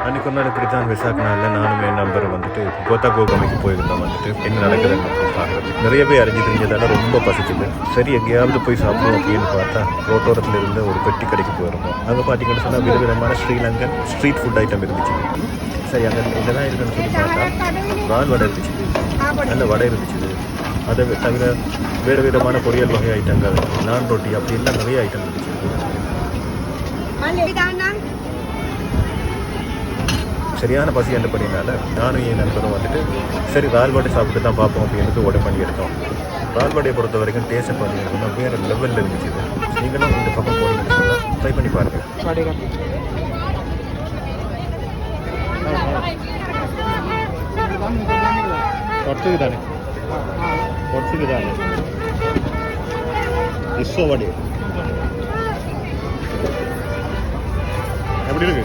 அன்றைக்கு ஒரு நாள் இப்படி தான் விசாக நாளில் நானும் என் நம்பர் வந்துட்டு கோத்தா கோகமைக்கு போயிருந்தோம். வந்துட்டு என்ன நடக்குதுன்னு பார்க்குறது நிறையவே அறிஞ்சு தெரிஞ்சதால ரொம்ப பசிக்குது. சரி எங்கேயாவது போய் சாப்பிடுவோம் அப்படின்னு பார்த்தா ரோட்டோரத்தில் இருந்த ஒரு பெட்டி கடைக்கு போயிருந்தோம். அங்கே பார்த்தீங்கன்னு சொன்னால் விதவிதமான ஸ்ரீலங்கன் ஸ்ட்ரீட் ஃபுட் ஐட்டம் இருந்துச்சு. சரி அங்கே என்னதான் இருக்குன்னு சொல்லி பார்த்தா ரால் வடை இருந்துச்சு, நல்ல வடை இருந்துச்சு. அதை தவிர வேறு விதமான பொரியல் வகை ஐட்டங்கள், நான் ரொட்டி அப்படி எல்லாம் நிறைய ஐட்டம் இருந்துச்சு. சரியான பசி என்றபடினால நானும் என் நண்பரும் வந்துட்டு சரி ரால் வடை சாப்பிட்டு தான் பார்ப்போம் அப்படின்னு உடம்பு பண்ணி எடுத்தோம். ரால் வடையை பொறுத்த வரைக்கும் டேஸ்ட் பார்த்தீங்கன்னா வேறு லெவலில் இருந்துச்சு. நீங்களும் இந்த பக்கம் போனீங்கன்னு சொன்னால் ட்ரை பண்ணி பாருங்கள். ஒட்டுக்கு தானே இஸ்ஸோ வடை எப்படி இருக்கு?